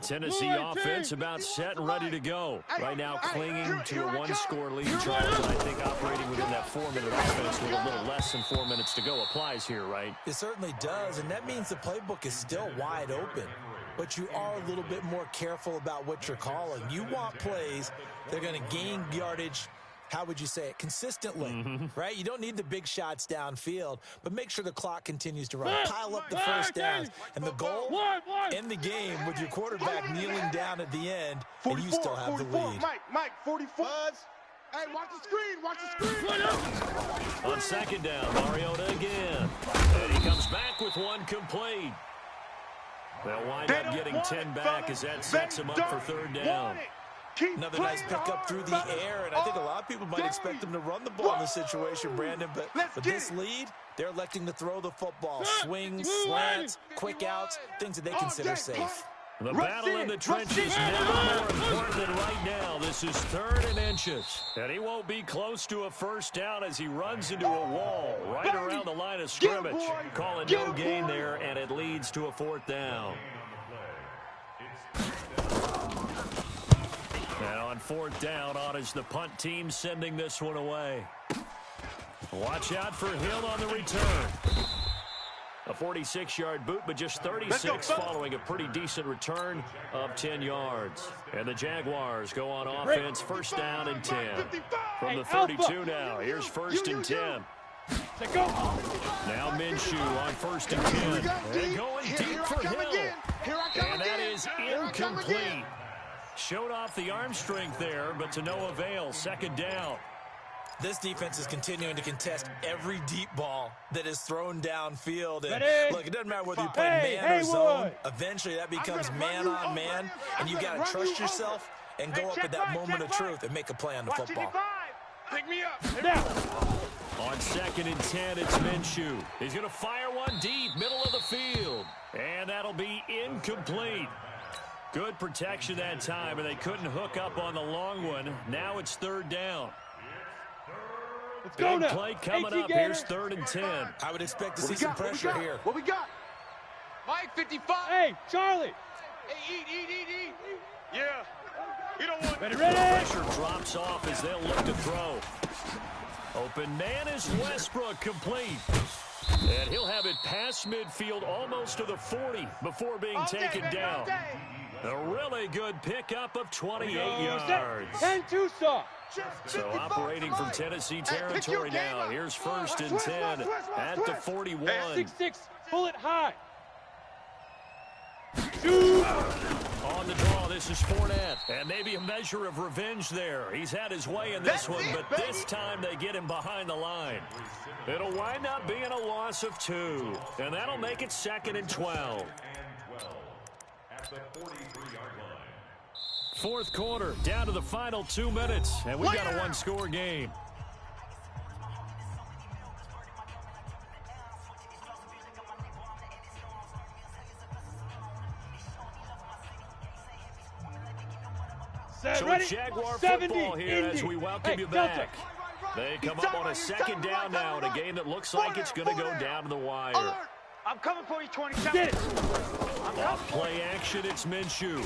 Tennessee offense about set and ready to go. Right now clinging to a one-score lead, Charles, and I think operating within that 4-minute offense with a little less than 4 minutes to go applies here, right?
It certainly does, and that means the playbook is still wide open. But you are a little bit more careful about what you're calling. You want plays that are going to gain yardage, how would you say it, consistently, right? You don't need the big shots downfield, but make sure the clock continues to run. Pile up the first downs. And the goal, end the game with your quarterback kneeling down at the end, and you still have the lead.
Mike, 44. Hey, watch the screen, watch the screen.
On second down, Mariota again. And he comes back with one complete. They'll wind up getting 10 back as that sets him up for third down.
Another nice pickup through the air, and I think a lot of people might expect them to run the ball in this situation, Brandon, but with this lead, they're electing to throw the football. Swings, slants, quick outs, things that they consider safe.
The battle in the trenches never more important than right now. This is 3rd and inches. And he won't be close to a first down as he runs into a wall right around the line of scrimmage. Calling no gain there, and it leads to a 4th down. And on 4th down, on is the punt team sending this one away. Watch out for Hill on the return. A 46-yard boot, but just 36 following a pretty decent return of 10 yards. And the Jaguars go on offense, first down and 10. From the 32 now, here's 1st and 10. Now Minshew on 1st and 10. And going deep for Hill. And that is incomplete. Showed off the arm strength there, but to no avail. 2nd down.
This defense is continuing to contest every deep ball that is thrown downfield. And look, it doesn't matter whether you play man or zone. Eventually, that becomes man-on-man, and you've got to trust yourself and go up at that moment of truth and make a play on the football.
Pick me up.
On 2nd and 10, it's Minshew. He's going to fire one deep, middle of the field. And that'll be incomplete. Good protection that time, and they couldn't hook up on the long one. Now it's 3rd down.
Let's go now.
Play coming up. Here's 3rd and 10.
I would expect to see some pressure here.
What we got?
Mike, 55.
Hey, Charlie.
Hey, eat. Yeah. You don't want...
Ready.
Pressure drops off as they'll look to throw. Open man is Westbrook, complete. And he'll have it past midfield almost to the 40 before being taken down. A really good pickup of 28 yards.
10-2 saw.
So operating from Tennessee territory now. Here's 1st and 10 at the 41.
6-6, bullet high. Shoot.
On the draw, this is Fournette. And maybe a measure of revenge there. He's had his way in this one, but this time they get him behind the line. It'll wind up being a loss of 2. And that'll make it 2nd and 12.
At the 43-yard line.
4th quarter, down to the final 2 minutes, and we've got a one-score game. So it's Jaguar football here as we welcome you back. They come up on a 2nd down now in a game that looks like it's going to go down to the wire.
I'm coming for you, 27.
Off play action, it's Minshew.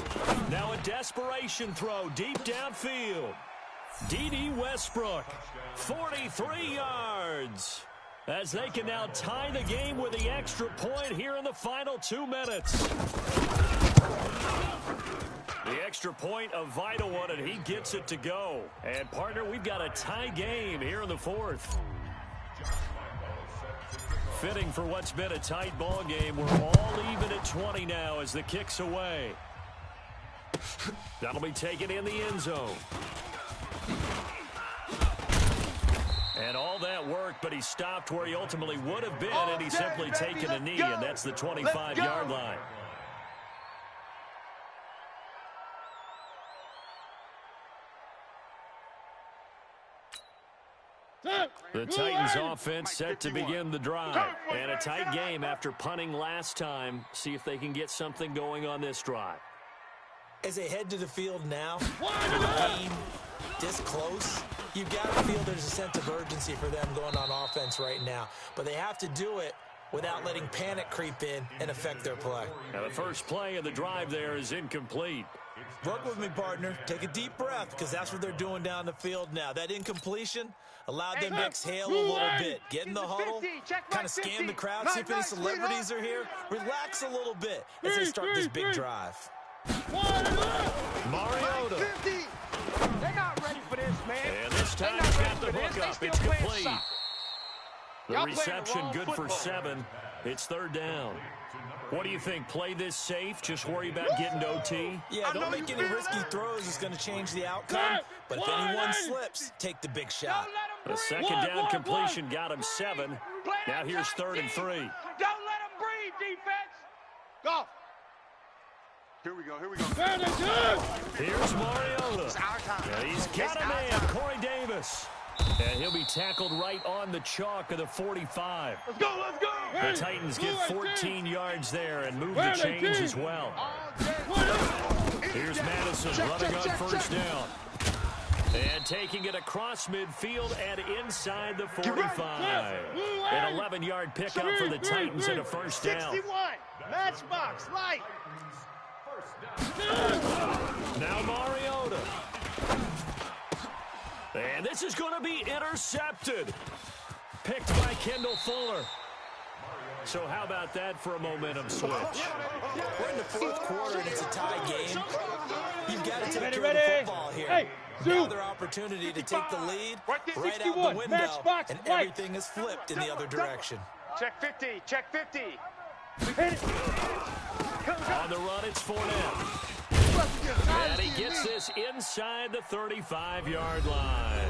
Now a desperation throw deep downfield. D.D. Westbrook, 43 yards. As they can now tie the game with the extra point here in the final 2 minutes. The extra point, a vital one, and he gets it to go. And, partner, we've got a tie game here in the 4th. Fitting for what's been a tight ball game. We're all even at 20 now as the kick's away. That'll be taken in the end zone. And all that work, but he stopped where he ultimately would have been, and he's simply taken a knee, and that's the 25-yard line. The Titans offense set to begin the drive. And a tight game after punting last time. See if they can get something going on this drive.
As they head to the field now, the game this close, you've got to feel there's a sense of urgency for them going on offense right now. But they have to do it without letting panic creep in and affect their play.
Now the first play of the drive there is incomplete.
Work with me, partner. Take a deep breath, because that's what they're doing down the field now. That incompletion allowed them to exhale a little bit. Get in the huddle, kind of scan the crowd, see if any celebrities are here. Relax a little bit as they start this big drive.
Mariota.
They're not ready for this, man.
And this time he's got the hook up. It's complete. The reception good for 7. It's third down. What do you think? Play this safe? Just worry about getting to OT?
Yeah, don't make any risky throws. It's going to change the outcome. But if anyone slips, take the big shot.
The second down completion got him 7. Now here's 3rd and 3.
Don't let him breathe, defense.
Go. Here we go.
Here's Mariota.
It's our time.
And he's got a man, Corey Davis. And he'll be tackled right on the chalk of the 45.
Let's go.
The Titans get 14 yards there and move the chains as well. Here's Madison running on first down. And taking it across midfield and inside the 45. An 11-yard pickup for the Titans and a first down.
61. Matchbox, light.
Now Mariota. And this is going to be intercepted. Picked by Kendall Fuller. So how about that for a momentum switch?
We're in the fourth quarter, and it's a tie game. You've got to take care of the football here.
Hey,
Another opportunity to take the lead right out the window, and everything is flipped in the other direction.
Check 50.
On the run, it's Fournette. And he gets this inside the 35-yard line.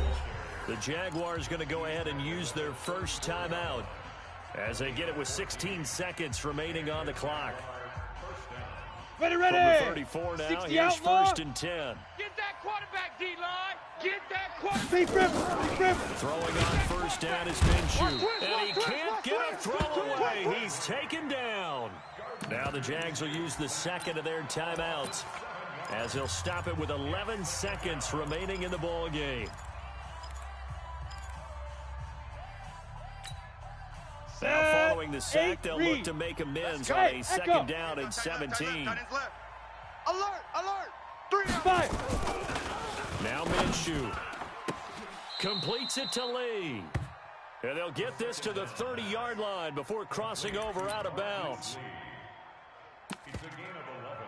The Jaguars going to go ahead and use their first timeout as they get it with 16 seconds remaining on the clock.
Ready.
From the 34 now, here's first and 10.
Get that quarterback, D-line. Get that quarterback.
Throwing on first down is Minshew. And he can't get a throw away. He's taken down. Now the Jags will use the second of their timeouts as they'll stop it with 11 seconds remaining in the ball game. Now following the sack, they'll look to make amends on a second down and 17.
Alert. 3
5.
Now Minshew completes it to Lee. And they'll get this to the 30-yard line before crossing over out of bounds.
It's a gain of 11,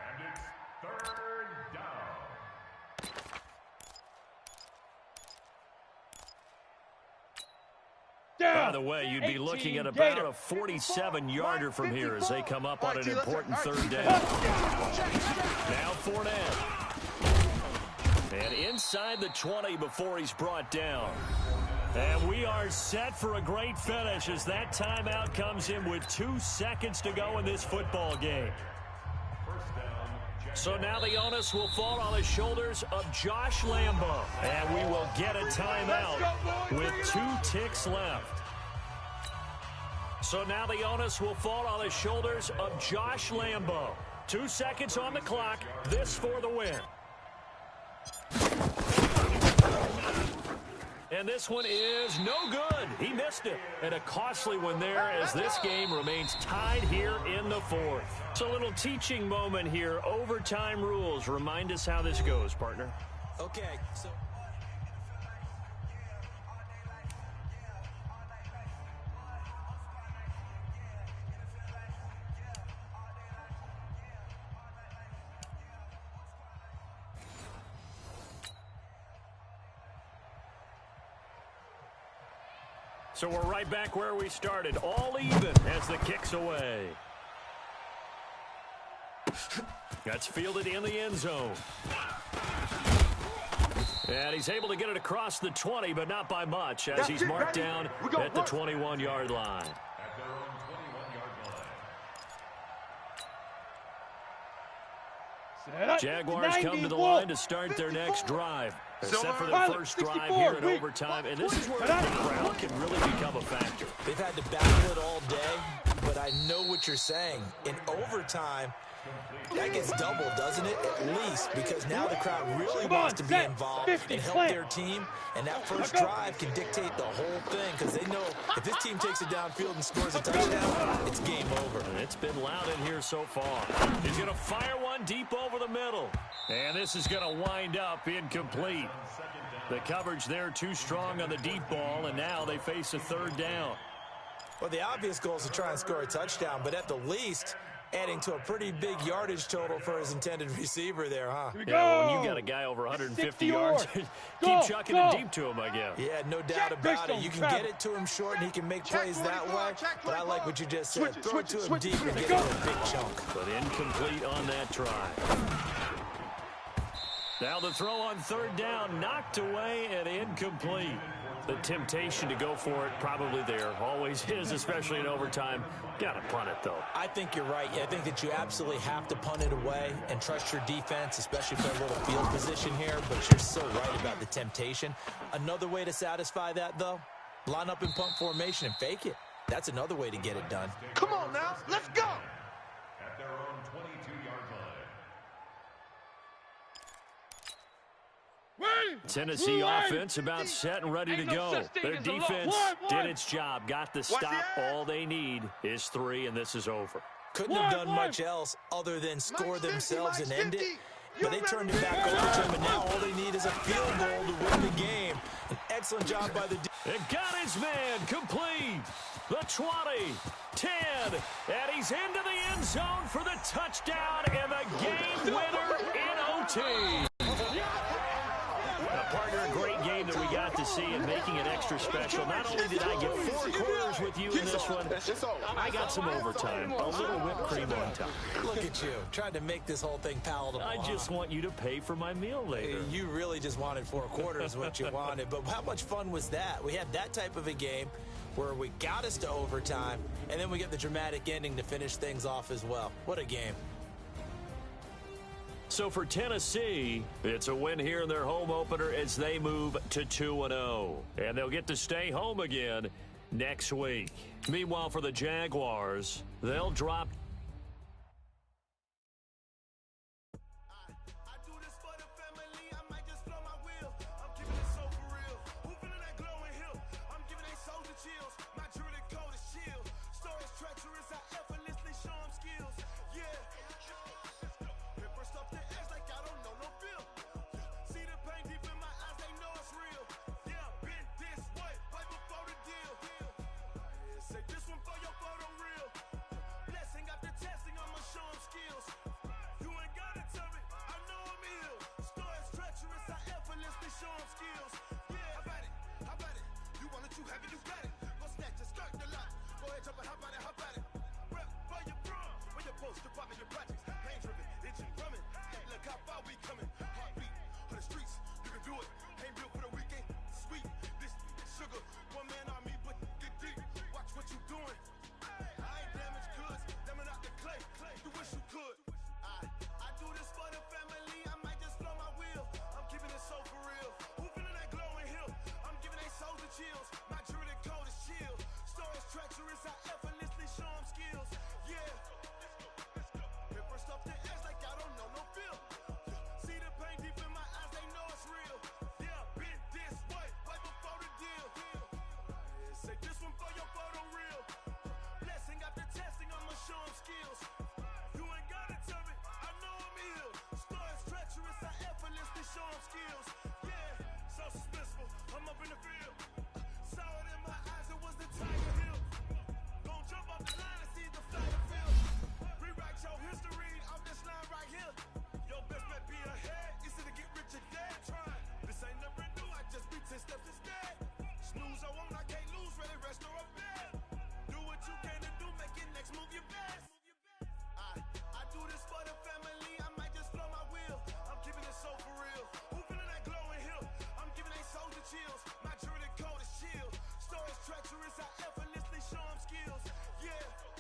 and it's third down.
By the way, you'd be looking at about a 47-yarder from here as they come up on an important third down. Now Fournette. And inside the 20 before he's brought down. And we are set for a great finish as that timeout comes in with 2 seconds to go in this football game. So now the onus will fall on the shoulders of Josh Lambo. And we will get a timeout with 2 ticks left. So now the onus will fall on the shoulders of Josh Lambo. 2 seconds on the clock. This for the win. And this one is no good. He missed it. And a costly one there as this game remains tied here in the fourth. It's a little teaching moment here. Overtime rules. Remind us how this goes, partner.
Okay, so...
So we're right back where we started, all even as the kick's away. That's fielded in the end zone. And he's able to get it across the 20, but not by much, as he's marked down at the 21-yard line.
At their own 21-yard line.
Jaguars come to the line to start their next drive. Except for their first drive here in overtime, and this is where the crowd can really become a factor.
They've had to battle it all day, but I know what what you're saying. In overtime, that gets doubled, doesn't it? At least, because now the crowd really wants to be involved and help their team. And that first drive can dictate the whole thing because they know if this team takes it downfield and scores a touchdown, it's game over.
And it's been loud in here so far. He's going to fire one deep over the middle. And this is going to wind up incomplete. The coverage there too strong on the deep ball, and now they face a third down.
Well, the obvious goal is to try and score a touchdown, but at the least, adding to a pretty big yardage total for his intended receiver there, huh?
Yeah, when you got a guy over 150 yards, keep chucking it deep to him, I guess.
Yeah, no doubt about it. You can get it to him short, and he can make plays that way, but I like what you just said. Throw it to him deep and get him a big chunk.
But incomplete on that try. Now the throw on third down, knocked away and incomplete. The temptation to go for it probably there. Always is, especially in overtime. Got to punt it, though.
I think you're right. I think that you absolutely have to punt it away and trust your defense, especially for a little field position here. But you're so right about the temptation. Another way to satisfy that, though, line up in punt formation and fake it. That's another way to get it done.
Come on now, let's go.
At their own 22-yard line.
Tennessee offense about set and ready to go. Their defense did its job, got the stop. All they need is 3, and this is over.
Couldn't have done much else other than score themselves and end it. But they turned it back over to him, and now all they need is a field goal to win the game. An excellent job by the defense.
It got his man complete. The 20, 10, and he's into the end zone for the touchdown and the game winner in OT. Partner, a great game that we got to see and making it extra special. Not only did I get 4 quarters with you in this one, I got some overtime, a little whipped cream on top.
Look at you, trying to make this whole thing palatable.
I just want you to pay for my meal later.
You really just wanted 4 quarters, what you wanted. But how much fun was that? We had that type of a game where we got us to overtime, and then we get the dramatic ending to finish things off as well. What a game.
So for Tennessee, it's a win here in their home opener as they move to 2-0. And they'll get to stay home again next week. Meanwhile, for the Jaguars, they'll drop
treacherous, I effortlessly show them skills. Yeah.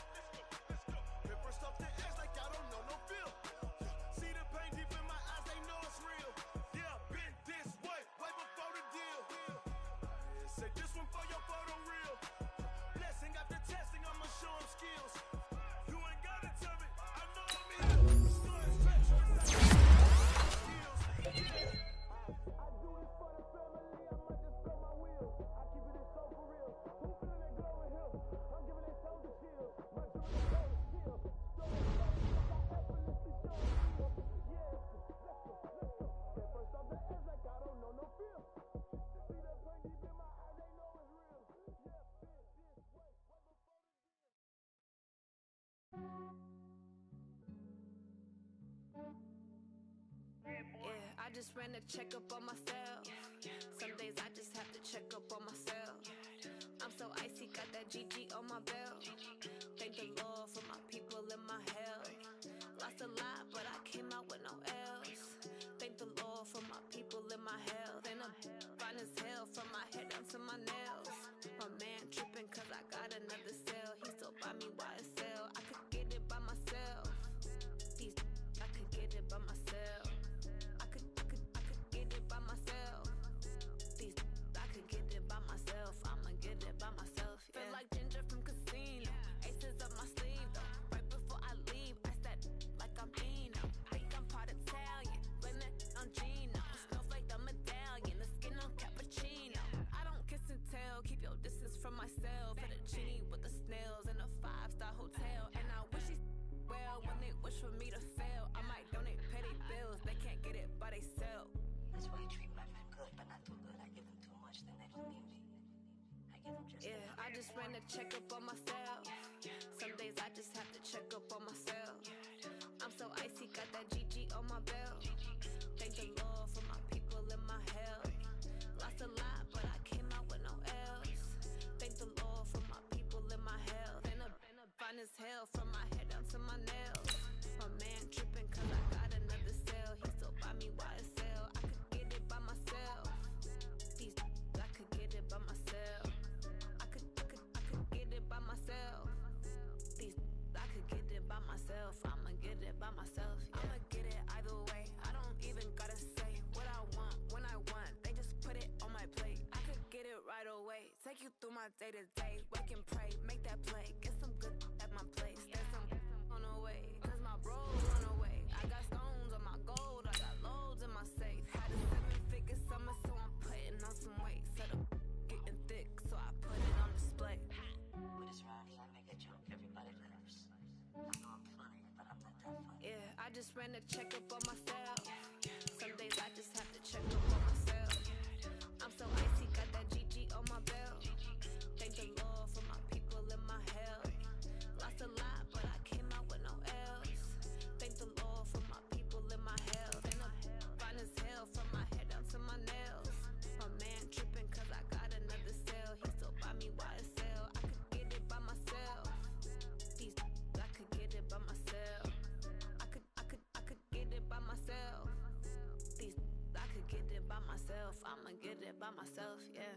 just ran a checkup on myself. Some days I just have to check up on myself. I'm so icy, got that GG on my belt. Thank the Lord for my people in my hell. Lost a lot, but I came out with no L's. Thank the Lord for my people in my health. And I'm fine as hell from my head down to my nails. My man tripping cause I got another cell. He still buy me YSL. I could get it by myself. I could get it by myself. I could get it by myself. I could get it by myself. I'ma get it by myself. Yeah. Feel like Ginger from Casino. Aces up my sleeve though. Right before I leave, I said like I'm Eno. Think I'm part Italian. Blame that on Gino. Snowflake the medallion. The skin on cappuccino. I don't kiss and tell. Keep your distance from myself. For the genie with the snails in a 5-star hotel. And I wish he well when they wish for me to fail. I might donate petty bills. They can't get it by they sell.
That's why you treat my friend good, but not too good. I give them too much, then they don't give me. I give them just enough.
I just ran a checkup on myself. Some days I just have to check up on myself. I'm so icy, got that GG on my belt. Thank the Lord for my people in my hell. Lost a lot, but I came out with no L's. Thank the Lord for my people in my hell. Been fine as hell from my head down to my nails. My man tripping cause I got another cell. He still buy me YSL. I could get it by myself. I could get it by myself. I could get it by myself. I could get it by myself. I'ma get it by myself. Yeah. I'ma get it either way. I don't even gotta say what I want when I want. They just put it on my plate. I could get it right away. Take you through my day to day. Wake and pray, make that play. Get some good at my place. There's some on the way. Cause my bros on the way. I got stones on my gold. I got loads in my safe. Had a 7-figure summer, so I'm putting on some weight. Set up getting thick, so I put it on display.
With this rhymes, I make a joke, everybody laughs. I know I'm funny, but I'm not that funny.
Yeah, I just ran a checkup on myself. Some days I just have to check up on myself. I'm so icy, got that GG on my belt. Thank the Lord for my people in my hell. Lost a lot, but I came out with no L's. Thank the Lord for my people in my hell. And I'm fine as hell from my head down to my nails. My man tripping cause I got another cell. He still buy me YSL. I could get it by myself. I could get it by myself. I could get it by myself. I could get it by myself. I'ma get it by myself, yeah.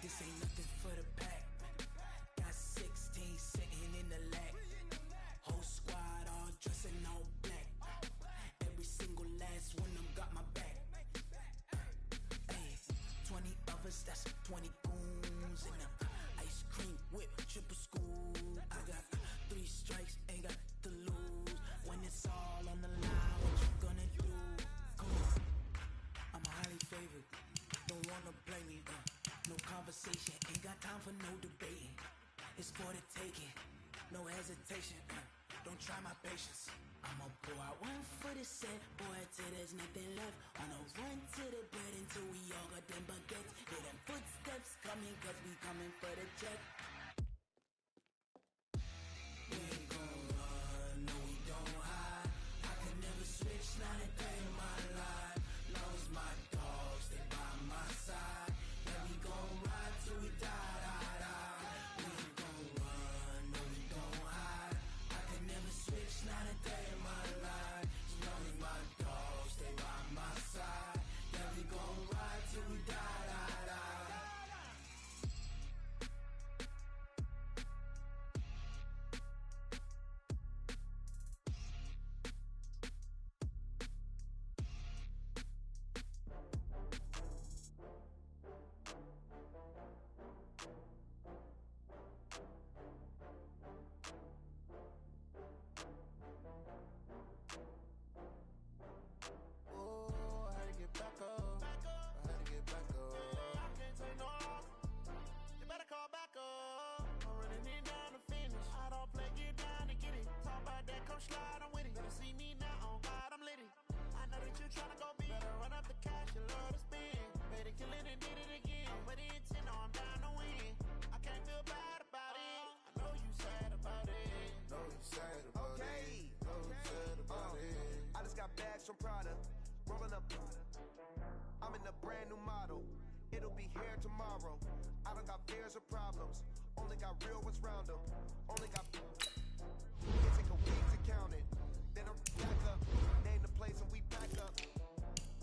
This ain't nothing for the pack. Got 16 sitting in the lag. Whole squad all dressing all black. Every single last one of them got my back. Hey, 20 of us, that's 20 goons in them. Ice cream whip, triple school. I got 3 strikes, ain't got to lose. When it's all on the line, what you gonna do? Come on, I'm highly favored. Don't wanna play me, no conversation, ain't got time for no debating. It's for the taking, no hesitation. Don't try my patience. I'ma pour out one for the set, boy, till there's nothing left. On a run to the bed until we all got them baguettes. Hear them footsteps coming, cause we coming for the jet. We ain't gon' run, no we don't hide. I can never switch, not a day in my life. Long as my dogs stay by my side. Yeah, we gon' ride till we die, die, die. We ain't gon' run, no we don't hide. I can never switch, not a day in my life. As long as my dogs stay by my side. Yeah, we gon' ride till we die, die, die.
from Prada. Rolling up. I'm in a brand new model. It'll be here tomorrow. I don't got fears or problems. Only got real ones round them. Only got. It take a week to count it. Then I'm back up. Name the place and we pack up.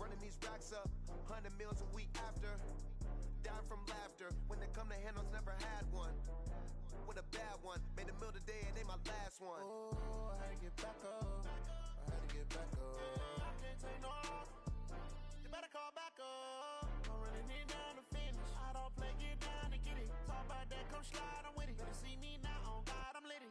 Running these racks up. 100 meals a week after. Dying from laughter. When they come to handles, never had one. With a bad one. Made a meal today and they my last one. Oh, I had to get back up. I had to get back up. I can't take no off. You better call back up. I'm running in down the finish. I don't play, get down and get it. Talk about that, come slide, I'm with it. Better see me now, on God, I'm litty.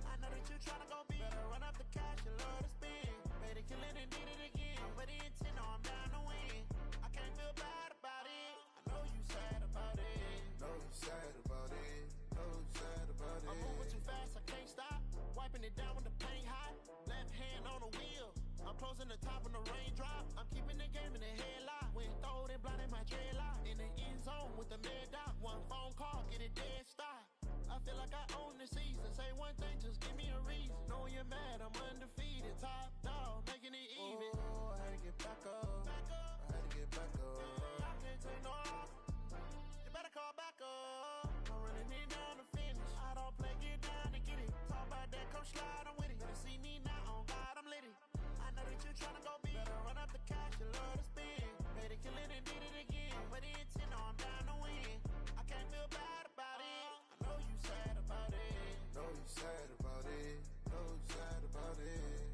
I know that you tryna go big. Better run up the cash, you love to spend. Made it, kill it, and did it again. But the intent, no, I'm down to win. I can't feel bad about it. I know you sad about it. Know you sad about it. Know you sad about it. I'm moving too fast, I can't stop. Wiping it down when the paint hot. Left hand on the wheel. I'm closing the top when the raindrop. I'm keeping the game in the headlock. When throwed and blinded my dreadlock. In the end zone with the mad dot. One phone call, get it dead stop. I feel like I own the season. Say one thing, just give me a reason. Know you're mad, I'm undefeated. Top dog, making it even. Oh, I had to get back up. I had to get back up. I can't take no off. You better call back up. I'm running in down the finish. I don't play, get down and get it. Talk about that, come slide, I'm with it. Better see me now, on God, I'm litty. I know that you tryna go big. Better run up the cash, you love to spend. Made it, kill it, and did it again. But the intent, no, I'm down to win. I can't feel bad about it. I know you sad about it. Know you sad about it. Know you sad about it.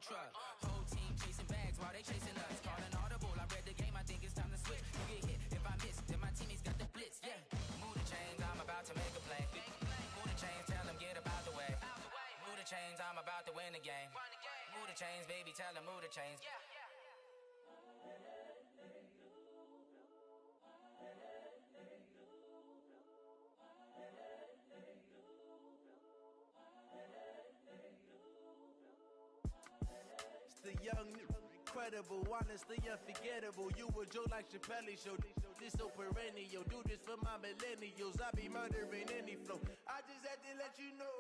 truck. Whole team chasing bags while they chasing us. Call an audible, I read the game, I think it's time to switch. You get hit, if I miss, then my teammates got the blitz, yeah. Move the chains, I'm about to make a play. Move the chains, tell them get up out the way. Move the chains, I'm about to win the game. Move the chains, baby, tell them move the chains.
The young, incredible, honestly unforgettable. You a Joe like Chappelle show. This so perennial. Do this for my millennials. I be murdering any flow. I just had to let you know.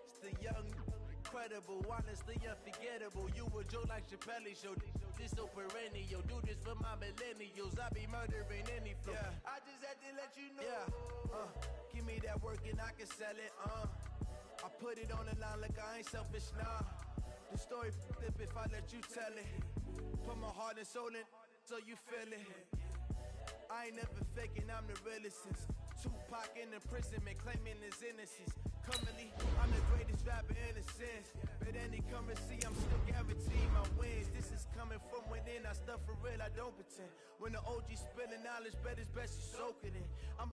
It's the young, incredible, honestly unforgettable. You a Joe like Chappelle show. This so perennial. Do this for my millennials. I be murdering any flow. Yeah. I just had to let you know. Yeah. Give me that work and I can sell it. I put it on the line like I ain't selfish, nah. The story flip if I let you tell it. Put my heart and soul in so you feel it. I ain't never faking, I'm the realest since Tupac in imprisonment, claiming his innocence. Currently, I'm the greatest rapper in a sense. But any currency, I'm still guaranteeing my wins. This is coming from within, I stuff for real, I don't pretend. When the OG spilling knowledge, bet it's best you soak it in. I'm